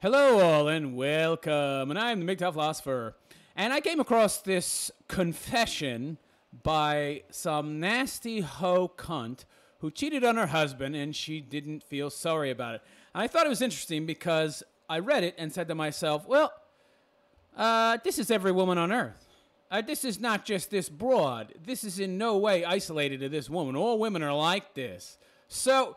Hello all and welcome, and I'm the MGTOW philosopher, and I came across this confession by some nasty hoe cunt who cheated on her husband and she didn't feel sorry about it. And I thought it was interesting because I read it and said to myself, well, this is every woman on earth. This is not just this broad. This is in no way isolated to this woman. All women are like this. So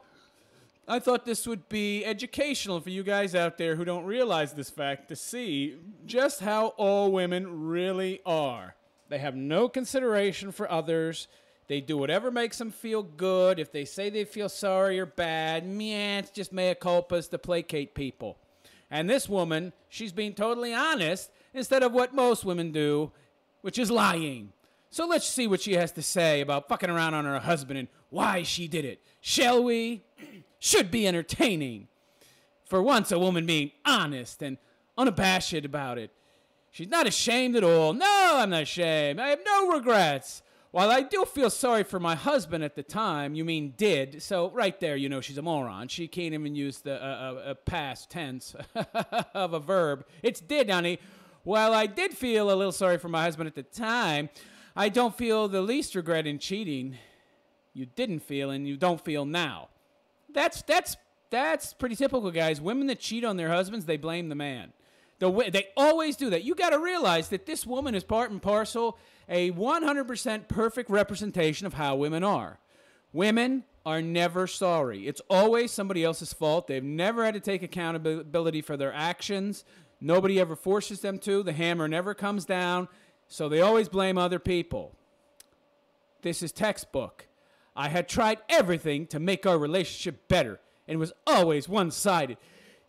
I thought this would be educational for you guys out there who don't realize this fact to see just how all women really are. They have no consideration for others. They do whatever makes them feel good. If they say they feel sorry or bad, meh, it's just mea culpas to placate people. And this woman, she's being totally honest instead of what most women do, which is lying. So let's see what she has to say about fucking around on her husband and why she did it. Shall we? Should be entertaining. For once, a woman being honest and unabashed about it. She's not ashamed at all. No, I'm not ashamed. I have no regrets. While I do feel sorry for my husband at the time, you mean did, so right there, you know she's a moron. She can't even use the past tense of a verb. It's did, honey. While I did feel a little sorry for my husband at the time, I don't feel the least regret in cheating. You didn't feel and you don't feel now. That's pretty typical, guys. Women that cheat on their husbands, they blame the man. They always do that. You got to realize that this woman is part and parcel a 100% perfect representation of how women are. Women are never sorry. It's always somebody else's fault. They've never had to take accountability for their actions. Nobody ever forces them to. The hammer never comes down. So they always blame other people. This is textbook. I had tried everything to make our relationship better, and it was always one-sided.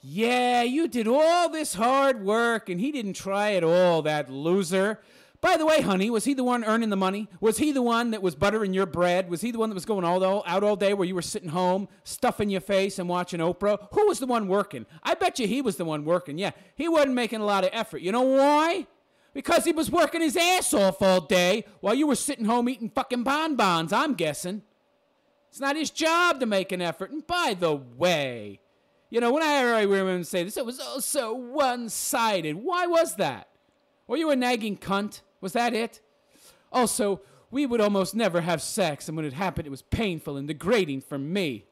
Yeah, you did all this hard work, and he didn't try at all, that loser. By the way, honey, was he the one earning the money? Was he the one that was buttering your bread? Was he the one that was going out all day where you were sitting home, stuffing your face and watching Oprah? Who was the one working? I bet you he was the one working. Yeah, he wasn't making a lot of effort. You know why? Because he was working his ass off all day while you were sitting home eating fucking bonbons, I'm guessing. It's not his job to make an effort. And by the way, you know, when I hear women say this, it was oh so one-sided. Why was that? Were you a nagging cunt? Was that it? Also, we would almost never have sex, and when it happened, it was painful and degrading for me.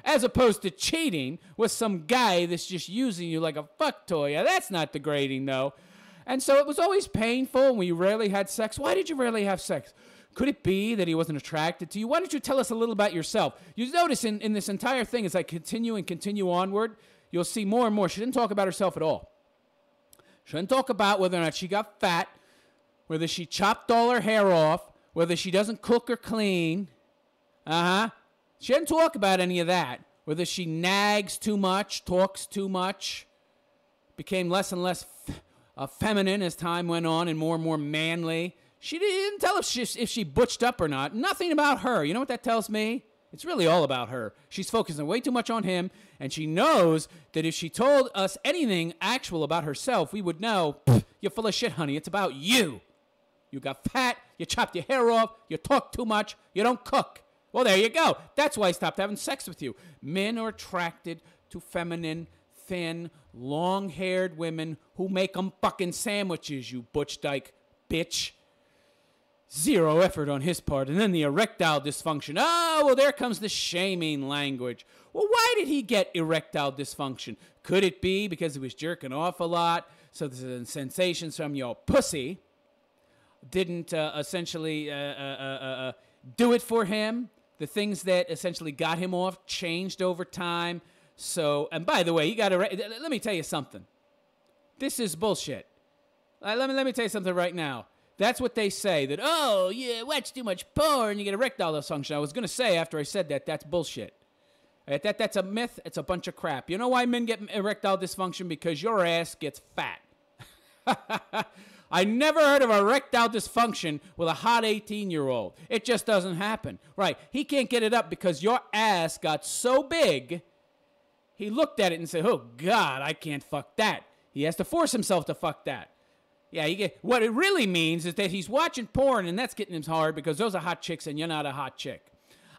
As opposed to cheating with some guy that's just using you like a fuck toy. Yeah, that's not degrading, though. And so it was always painful, and we rarely had sex. Why did you rarely have sex? Could it be that he wasn't attracted to you? Why don't you tell us a little about yourself? You notice in this entire thing, as I continue onward, you'll see more and more. She didn't talk about herself at all. She didn't talk about whether or not she got fat, whether she chopped all her hair off, whether she doesn't cook or clean. She didn't talk about any of that. Whether she nags too much, talks too much, became less and less feminine as time went on and more manly. She didn't tell us if she butched up or not. Nothing about her. You know what that tells me? It's really all about her. She's focusing way too much on him, and she knows that if she told us anything actual about herself, we would know, you're full of shit, honey. It's about you. You got fat, you chopped your hair off, you talk too much, you don't cook. Well, there you go. That's why I stopped having sex with you. Men are attracted to feminine, thin, long-haired women who make them fucking sandwiches, you butch dyke bitch. Zero effort on his part. And then the erectile dysfunction. Oh, well, there comes the shaming language. Well, why did he get erectile dysfunction? Could it be because he was jerking off a lot, so the sensations from your pussy didn't essentially do it for him? The things that essentially got him off changed over time. So, and by the way, you got to, let me tell you something. This is bullshit. Let me tell you something right now. That's what they say, that, oh, yeah, watch too much porn, you get erectile dysfunction. I was going to say after I said that, that's bullshit. That's a myth. It's a bunch of crap. You know why men get erectile dysfunction? Because your ass gets fat. I never heard of erectile dysfunction with a hot 18-year-old. It just doesn't happen. Right. He can't get it up because your ass got so big, he looked at it and said, oh, God, I can't fuck that. He has to force himself to fuck that. Yeah, what it really means is that he's watching porn, and that's getting him hard because those are hot chicks, and you're not a hot chick.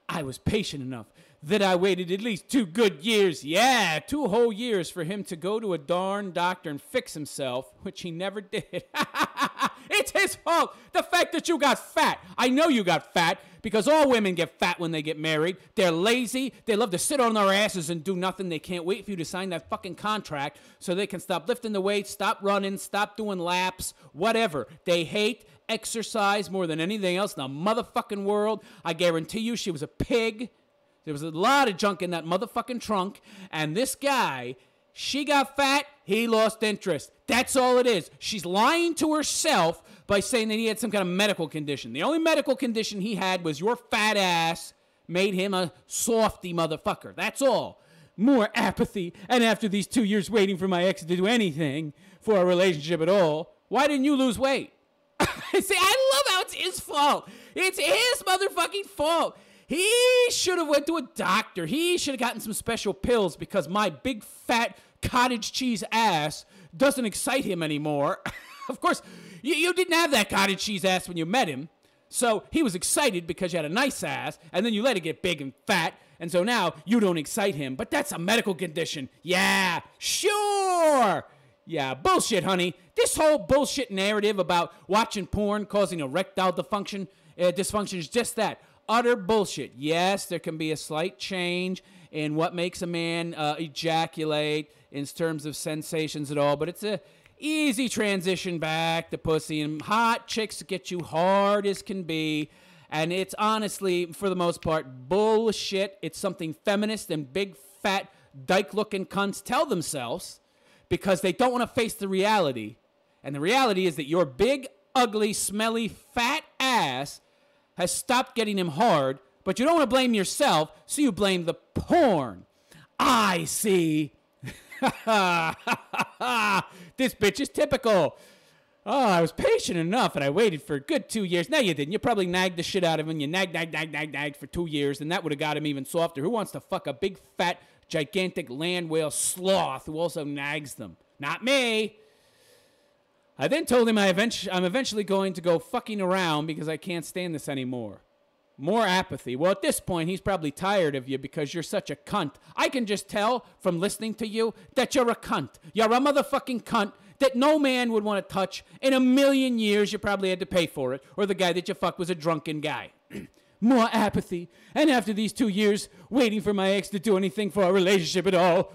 I was patient enough. that I waited at least 2 good years, 2 whole years for him to go to a darn doctor and fix himself, which he never did. It's his fault. The fact that you got fat. I know you got fat because all women get fat when they get married. They're lazy. They love to sit on their asses and do nothing. They can't wait for you to sign that fucking contract so they can stop lifting the weights, stop running, stop doing laps, whatever. They hate exercise more than anything else in the motherfucking world. I guarantee you she was a pig. There was a lot of junk in that motherfucking trunk. And this guy, she got fat, he lost interest. That's all it is. She's lying to herself by saying that he had some kind of medical condition. The only medical condition he had was your fat ass made him a softy motherfucker. That's all. More apathy. And after these 2 years waiting for my ex to do anything for a relationship at all, why didn't you lose weight? See, I love how it's his fault. It's his motherfucking fault. He should have went to a doctor. He should have gotten some special pills because my big fat cottage cheese ass doesn't excite him anymore. Of course, you didn't have that cottage cheese ass when you met him. So he was excited because you had a nice ass, and then you let it get big and fat, and so now you don't excite him. But that's a medical condition. Yeah, sure. Yeah, bullshit, honey. This whole bullshit narrative about watching porn causing erectile dysfunction is just that. Utter bullshit. Yes, there can be a slight change in what makes a man ejaculate in terms of sensations at all, but it's a easy transition back to pussy, and hot chicks get you hard as can be, and it's honestly, for the most part, bullshit. It's something feminists and big, fat, dyke-looking cunts tell themselves because they don't want to face the reality, and the reality is that your big, ugly, smelly, fat ass has stopped getting him hard, but you don't want to blame yourself, so you blame the porn. I see. This bitch is typical. Oh, I was patient enough, and I waited for a good 2 years. No, you didn't. You probably nagged the shit out of him. You nagged for 2 years, and that would have got him even softer. Who wants to fuck a big, fat, gigantic land whale sloth who also nags them? Not me. I then told him I'm eventually going to go fucking around because I can't stand this anymore. More apathy. Well, at this point, he's probably tired of you because you're such a cunt. I can just tell from listening to you that you're a cunt. You're a motherfucking cunt that no man would want to touch. In a million years, you probably had to pay for it. Or the guy that you fucked was a drunken guy. More apathy. And after these 2 years, waiting for my ex to do anything for our relationship at all.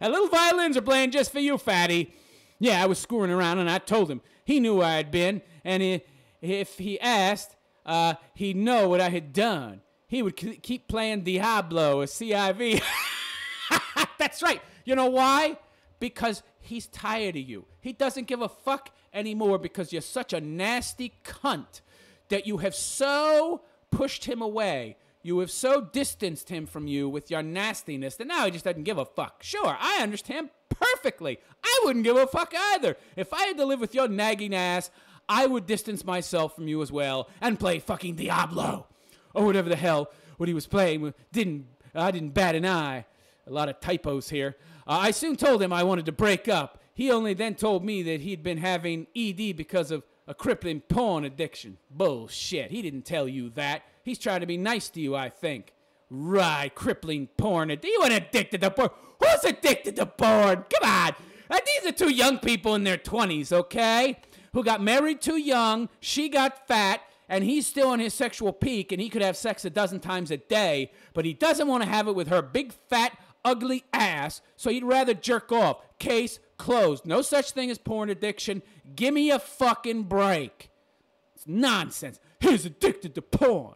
And little violins are playing just for you, fatty. Yeah, I was screwing around, and I told him. He knew where I had been, and if he asked, he'd know what I had done. He would keep playing Diablo, a CIV. That's right. You know why? Because he's tired of you. He doesn't give a fuck anymore because you're such a nasty cunt that you have so pushed him away. You have so distanced him from you with your nastiness that now he just doesn't give a fuck. Sure, I understand perfectly. I wouldn't give a fuck either. If I had to live with your nagging ass, I would distance myself from you as well and play fucking Diablo. Or whatever the hell what he was playing. I didn't bat an eye. A lot of typos here. I soon told him I wanted to break up. He only then told me that he'd been having ED because of a crippling porn addiction. Bullshit. He didn't tell you that. He's trying to be nice to you, I think. Right, crippling porn. You ain't addicted to porn. Who's addicted to porn? Come on. These are 2 young people in their 20s, okay? Who got married too young, she got fat, and he's still on his sexual peak, and he could have sex 12 times a day, but he doesn't want to have it with her big, fat, ugly ass, so he'd rather jerk off. Case closed. No such thing as porn addiction. Give me a fucking break. It's nonsense. He's addicted to porn.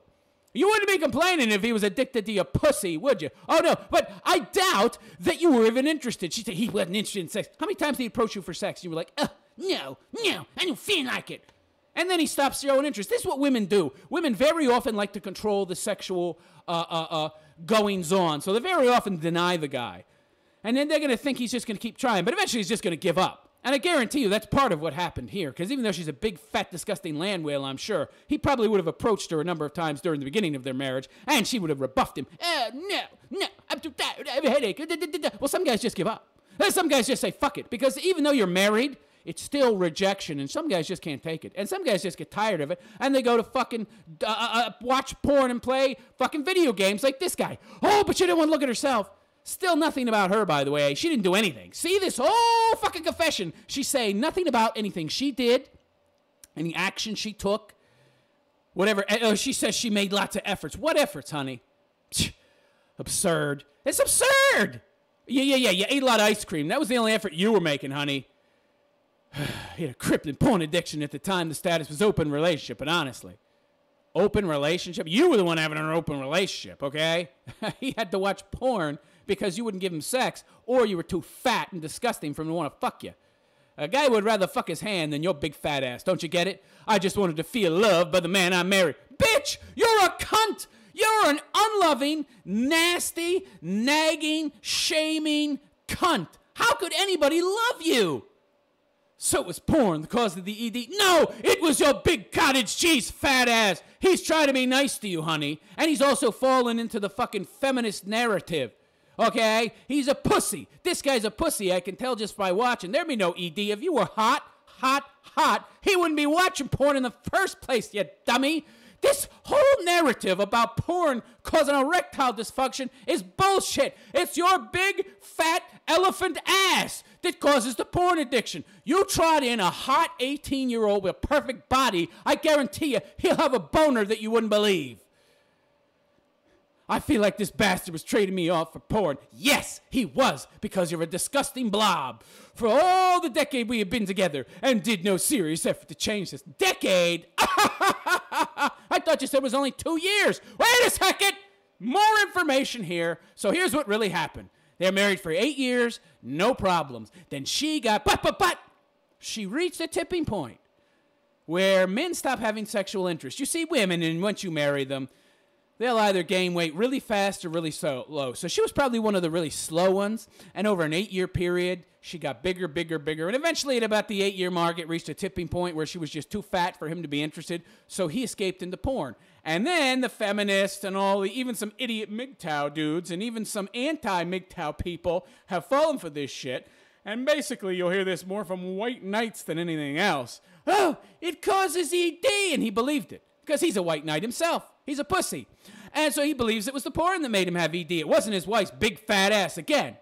You wouldn't be complaining if he was addicted to your pussy, would you? Oh, no, but I doubt that you were even interested. She said he wasn't interested in sex. How many times did he approach you for sex? You were like, no, I don't feel like it. And then he stops showing interest. This is what women do. Women very often like to control the sexual goings-on. So they very often deny the guy. And then they're going to think he's just going to keep trying. But eventually he's just going to give up. And I guarantee you that's part of what happened here. Because even though she's a big, fat, disgusting land whale, I'm sure, he probably would have approached her a number of times during the beginning of their marriage. And she would have rebuffed him. No, I'm too tired. I have a headache. Well, some guys just give up. Some guys just say, fuck it. Because even though you're married, it's still rejection. And some guys just can't take it. And some guys just get tired of it. And they go to fucking watch porn and play fucking video games like this guy. Oh, but she didn't want to look at herself. Still nothing about her, by the way. She didn't do anything. See this whole fucking confession. She's saying nothing about anything she did, any action she took, whatever. She says she made lots of efforts. What efforts, honey? Absurd. It's absurd. Yeah. You ate a lot of ice cream. That was the only effort you were making, honey. You had a crippling porn addiction at the time the status was open relationship, but honestly, open relationship? You were the one having an open relationship, okay? He had to watch porn because you wouldn't give him sex, or you were too fat and disgusting for him to want to fuck you. A guy would rather fuck his hand than your big fat ass. Don't you get it? I just wanted to feel loved by the man I married. Bitch, you're a cunt. You're an unloving, nasty, nagging, shaming cunt. How could anybody love you? So it was porn the cause of the ED? No, it was your big cottage cheese fat ass. He's trying to be nice to you, honey. And he's also fallen into the fucking feminist narrative. Okay? He's a pussy. This guy's a pussy. I can tell just by watching. There'd be no ED. If you were hot, he wouldn't be watching porn in the first place, you dummy. This whole narrative about porn causing erectile dysfunction is bullshit. It's your big, fat elephant ass that causes the porn addiction. You trot in a hot 18-year-old with a perfect body, I guarantee you he'll have a boner that you wouldn't believe. I feel like this bastard was trading me off for porn. Yes, he was, because you're a disgusting blob. For all the decade we have been together and did no serious effort to change this. Decade? I thought you said it was only 2 years. Wait a second. More information here. So here's what really happened. They're married for 8 years, no problems. Then she got, but, she reached a tipping point where men stop having sexual interest. You see women, and once you marry them, they'll either gain weight really fast or really low. So she was probably one of the really slow ones. And over an 8-year period, she got bigger. And eventually at about the 8-year mark, it reached a tipping point where she was just too fat for him to be interested. So he escaped into porn. And then the feminists and even some idiot MGTOW dudes and even some anti-MGTOW people have fallen for this shit. And basically, you'll hear this more from white knights than anything else. Oh, it causes ED. And he believed it because he's a white knight himself. He's a pussy. And so he believes it was the porn that made him have ED. It wasn't his wife's big fat ass. Again,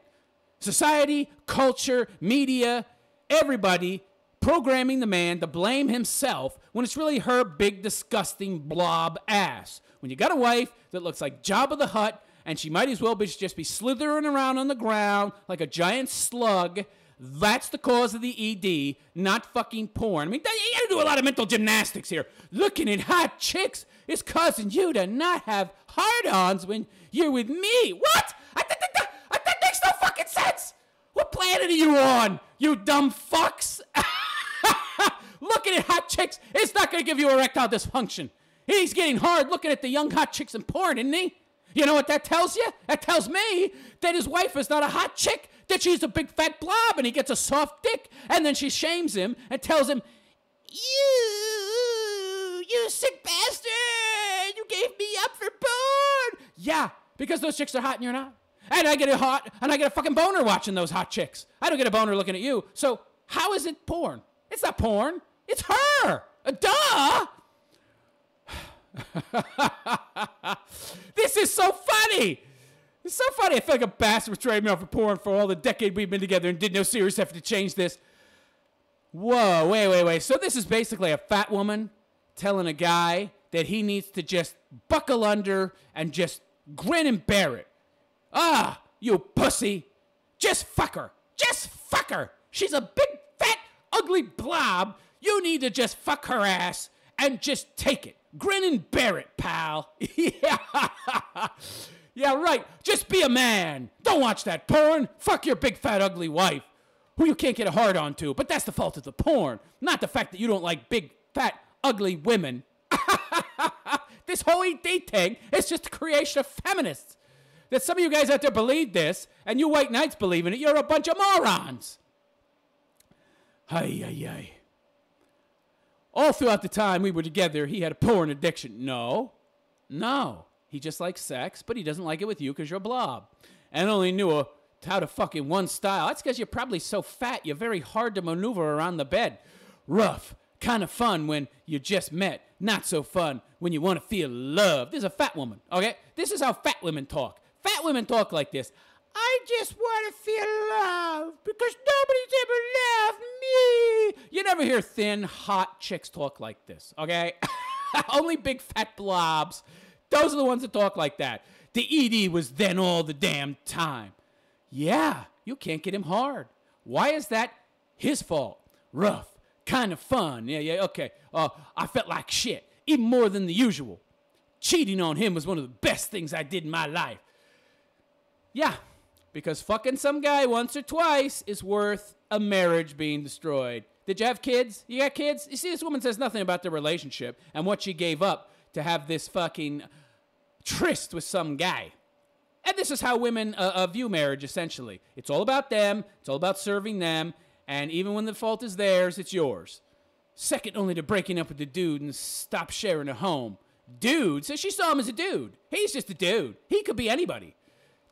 society, culture, media, everybody programming the man to blame himself when it's really her big, disgusting blob ass. When you got a wife that looks like Jabba the Hutt and she might as well just be slithering around on the ground like a giant slug, that's the cause of the ED, not fucking porn. I mean, you gotta do a lot of mental gymnastics here. Looking at hot chicks is causing you to not have hard-ons when you're with me. What? That makes no fucking sense. What planet are you on, you dumb fucks? Looking at hot chicks is not gonna give you erectile dysfunction. He's getting hard looking at the young hot chicks in porn, isn't he? You know what that tells you? That tells me that his wife is not a hot chick, that she's a big fat blob and he gets a soft dick, and then she shames him and tells him, you sick bastard, you gave me up for porn. Yeah, because those chicks are hot and you're not. And I get a fucking boner watching those hot chicks. I don't get a boner looking at you. So how is it porn? It's not porn. It's her. Duh. This is so funny. It's so funny. I feel like a bastard was trading me off for porn for all the decade we've been together and did no serious effort to change this. Whoa, wait. So this is basically a fat woman telling a guy that he needs to just buckle under and just grin and bear it. Ah, you pussy. Just fuck her. Just fuck her. She's a big, fat, ugly blob. You need to just fuck her ass and just take it. Grin and bear it, pal. Yeah. Yeah, right. Just be a man. Don't watch that porn. Fuck your big, fat, ugly wife, who you can't get a hard on to. But that's the fault of the porn, not the fact that you don't like big, fat, ugly women. This whole ED thing is just a creation of feminists. That some of you guys out there believe this, and you white knights believe in it. You're a bunch of morons. Ay. All throughout the time we were together, he had a porn addiction. No. He just likes sex, but he doesn't like it with you because you're a blob. And only knew a out of fucking one style. That's because you're probably so fat, you're very hard to maneuver around the bed. Rough, kind of fun when you just met. Not so fun when you want to feel love. This is a fat woman, okay? This is how fat women talk. Fat women talk like this. I just want to feel love because nobody's ever loved me. You never hear thin, hot chicks talk like this, okay? Only big fat blobs. Those are the ones that talk like that. The ED was then all the damn time. Yeah, you can't get him hard. Why is that his fault? Rough, kind of fun. Yeah, okay. I felt like shit, even more than the usual. Cheating on him was one of the best things I did in my life. Yeah, because fucking some guy once or twice is worth a marriage being destroyed. Did you have kids? You got kids? You see, this woman says nothing about their relationship and what she gave up to have this fucking tryst with some guy. And this is how women view marriage, essentially. It's all about them. It's all about serving them. And even when the fault is theirs, it's yours. Second only to breaking up with the dude and stop sharing a home. Dude? So she saw him as a dude. He's just a dude. He could be anybody.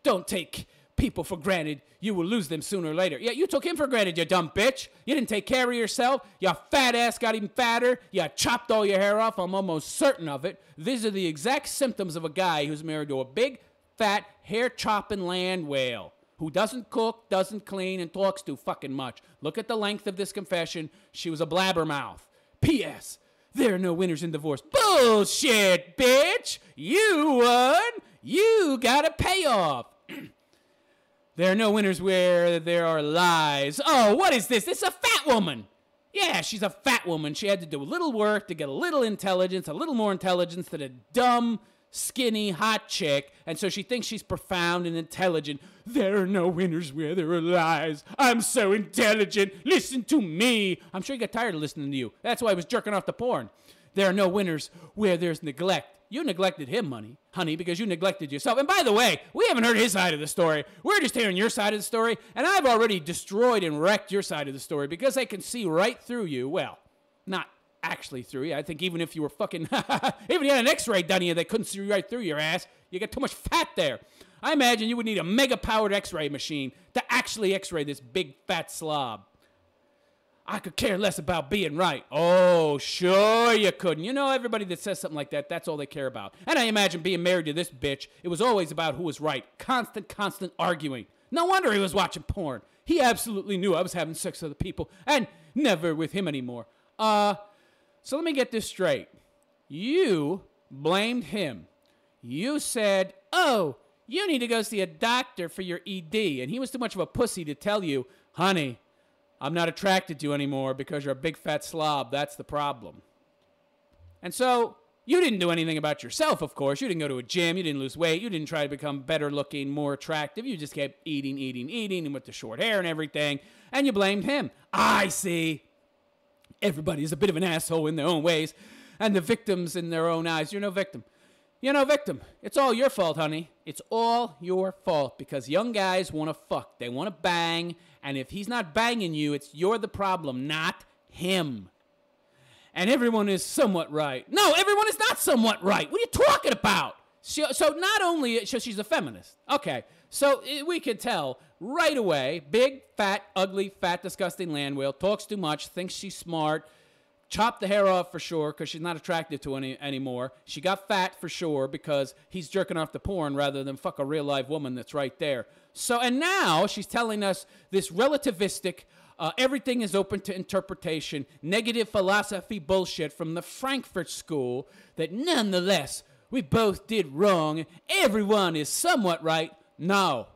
Don't take people for granted. You will lose them sooner or later. Yeah, you took him for granted, you dumb bitch. You didn't take care of yourself. Your fat ass got even fatter. You chopped all your hair off. I'm almost certain of it. These are the exact symptoms of a guy who's married to a big, fat, hair-chopping land whale who doesn't cook, doesn't clean, and talks too fucking much. Look at the length of this confession. She was a blabbermouth. P.S. There are no winners in divorce. Bullshit, bitch. You won. You got a payoff. There are no winners where there are lies. Oh, what is this? It's a fat woman. Yeah, she's a fat woman. She had to do a little work to get a little intelligence, a little more intelligence than a dumb, skinny, hot chick. And so she thinks she's profound and intelligent. There are no winners where there are lies. I'm so intelligent. Listen to me. I'm sure you got tired of listening to you. That's why I was jerking off the porn. There are no winners where there's neglect. You neglected him, honey, because you neglected yourself. And by the way, we haven't heard his side of the story. We're just hearing your side of the story. And I've already destroyed and wrecked your side of the story because I can see right through you. Well, not actually through you. I think even if you were fucking, even if you had an x-ray done to you, they couldn't see right through your ass. You got too much fat there. I imagine you would need a mega-powered x-ray machine to actually x-ray this big fat slob. I could care less about being right. Oh, sure you couldn't. You know, everybody that says something like that, that's all they care about. And I imagine being married to this bitch, it was always about who was right. Constant arguing. No wonder he was watching porn. He absolutely knew I was having sex with other people and never with him anymore. So let me get this straight. You blamed him. You said, oh, you need to go see a doctor for your ED. And he was too much of a pussy to tell you, honey, I'm not attracted to you anymore because you're a big fat slob. That's the problem. And so you didn't do anything about yourself, of course. You didn't go to a gym. You didn't lose weight. You didn't try to become better looking, more attractive. You just kept eating, and with the short hair and everything. And you blamed him. I see. Everybody is a bit of an asshole in their own ways. And the victims in their own eyes. You're no victim. You're no victim. It's all your fault, honey. It's all your fault because young guys want to fuck. They want to bang. And if he's not banging you, you're the problem, not him. And everyone is somewhat right. No, everyone is not somewhat right. What are you talking about? So not only, she's a feminist. Okay, so we could tell right away, big, fat, ugly, fat, disgusting land whale, talks too much, thinks she's smart, chopped the hair off for sure because she's not attractive to anymore. She got fat for sure because he's jerking off the porn rather than fuck a real live woman that's right there. So, and now she's telling us this relativistic, everything is open to interpretation, negative philosophy bullshit from the Frankfurt School that nonetheless, we both did wrong. Everyone is somewhat right. No.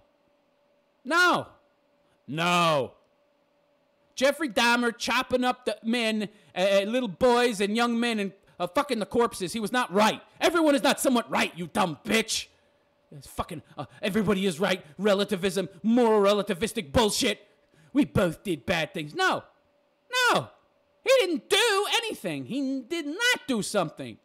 Jeffrey Dahmer chopping up the men, little boys and young men and fucking the corpses. He was not right. Everyone is not somewhat right, you dumb bitch. It's fucking, everybody is right. Relativism, moral relativistic bullshit. We both did bad things. No. He didn't do anything. He did not do something.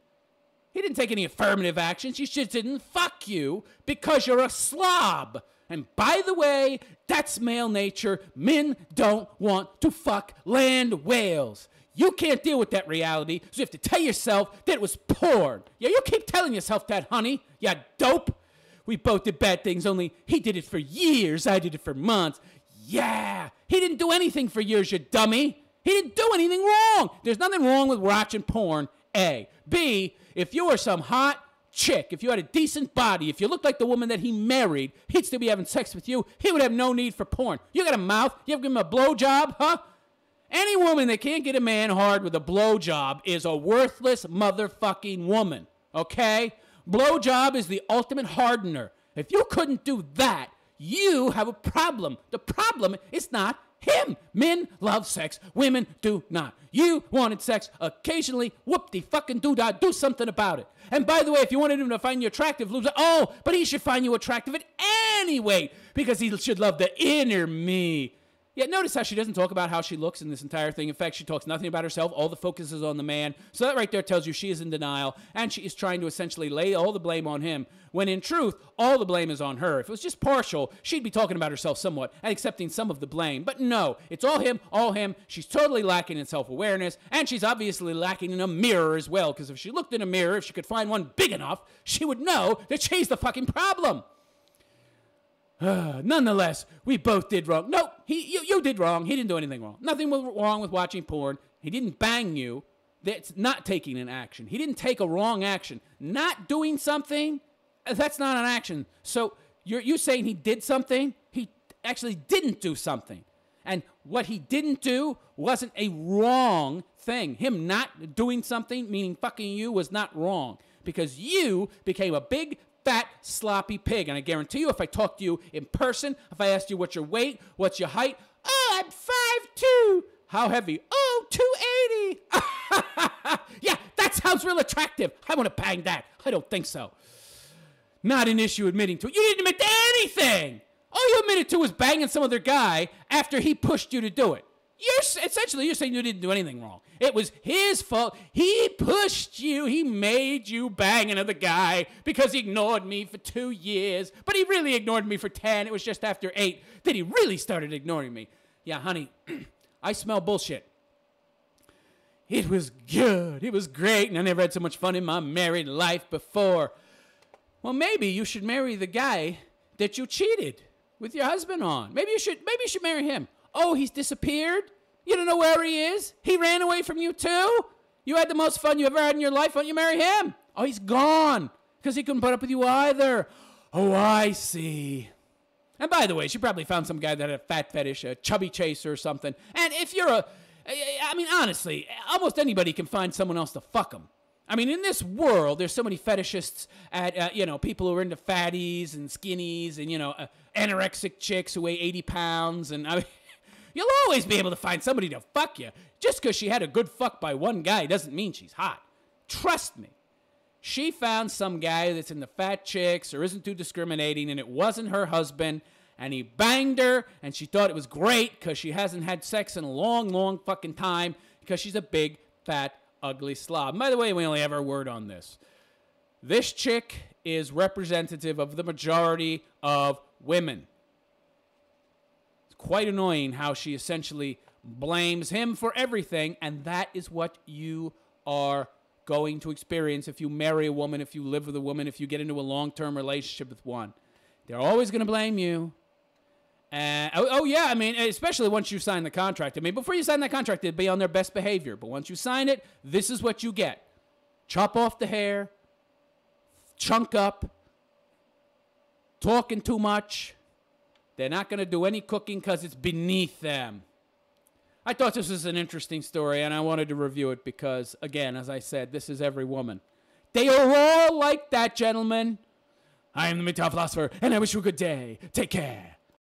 He didn't take any affirmative actions. He just didn't fuck you because you're a slob. And by the way, that's male nature. Men don't want to fuck land whales. You can't deal with that reality, so you have to tell yourself that it was porn. Yeah, you keep telling yourself that, honey. You dope. We both did bad things, only he did it for years. I did it for months. Yeah. He didn't do anything for years, you dummy. He didn't do anything wrong. There's nothing wrong with watching porn, A. B, if you were some hot chick, if you had a decent body, if you looked like the woman that he married, he'd still be having sex with you. He would have no need for porn. You got a mouth? You ever give him a blowjob, huh? Any woman that can't get a man hard with a blowjob is a worthless motherfucking woman, okay? Blowjob is the ultimate hardener. If you couldn't do that, you have a problem. The problem is not him. Men love sex. Women do not. You wanted sex occasionally. Whoop-de-fucking-doo-dah. Do something about it. And by the way, if you wanted him to find you attractive, but he should find you attractive at any weight because he should love the inner me. Yeah, notice how she doesn't talk about how she looks in this entire thing. In fact, she talks nothing about herself. All the focus is on the man. So that right there tells you she is in denial, and she is trying to essentially lay all the blame on him, when in truth, all the blame is on her. If it was just partial, she'd be talking about herself somewhat and accepting some of the blame. But no, it's all him, all him. She's totally lacking in self-awareness, and she's obviously lacking in a mirror as well, because if she looked in a mirror, if she could find one big enough, she would know that she's the fucking problem. Nonetheless, we both did wrong. No, you did wrong. He didn't do anything wrong. Nothing wrong with watching porn. He didn't bang you. That's not taking an action. He didn't take a wrong action. Not doing something, that's not an action. So you're saying he did something? He actually didn't do something. And what he didn't do wasn't a wrong thing. Him not doing something, meaning fucking you, was not wrong. Because you became a big, fat, sloppy pig. And I guarantee you, if I talked to you in person, if I asked you what's your weight, what's your height, I'm 5'2". How heavy? Oh, 280. Yeah, that sounds real attractive. I want to bang that. I don't think so. Not an issue admitting to it. You didn't admit to anything. All you admitted to was banging some other guy after he pushed you to do it. You're saying you didn't do anything wrong. It was his fault. He pushed you. He made you bang another guy because he ignored me for 2 years. But he really ignored me for 10. It was just after 8 that he really started ignoring me. Yeah, honey, I smell bullshit. It was good. It was great. And I never had so much fun in my married life before. Well, maybe you should marry the guy that you cheated with your husband on. Maybe you should marry him. Oh, he's disappeared? You don't know where he is? He ran away from you too? You had the most fun you ever had in your life. Why don't you marry him? Oh, he's gone because he couldn't put up with you either. Oh, I see. And by the way, she probably found some guy that had a fat fetish, a chubby chaser or something. And if you're honestly, almost anybody can find someone else to fuck him. I mean, in this world, there's so many fetishists at, people who are into fatties and skinnies and, anorexic chicks who weigh 80 pounds. And you'll always be able to find somebody to fuck you. Just because she had a good fuck by one guy doesn't mean she's hot. Trust me. She found some guy that's into fat chicks or isn't too discriminating, and it wasn't her husband, and he banged her, and she thought it was great because she hasn't had sex in a long, long fucking time because she's a big, fat, ugly slob. And by the way, we only have our word on this. This chick is representative of the majority of women. It's quite annoying how she essentially blames him for everything, and that is what you are going to experience if you marry a woman, if you live with a woman, if you get into a long-term relationship with one. They're always going to blame you. Especially once you sign the contract. I mean, before you sign that contract, they'd be on their best behavior. But once you sign it, this is what you get. Chop off the hair, chunk up, talking too much. They're not going to do any cooking because it's beneath them. I thought this was an interesting story, and I wanted to review it because, again, as I said, this is every woman. They are all like that, gentlemen. I am the MGTOW philosopher, and I wish you a good day. Take care.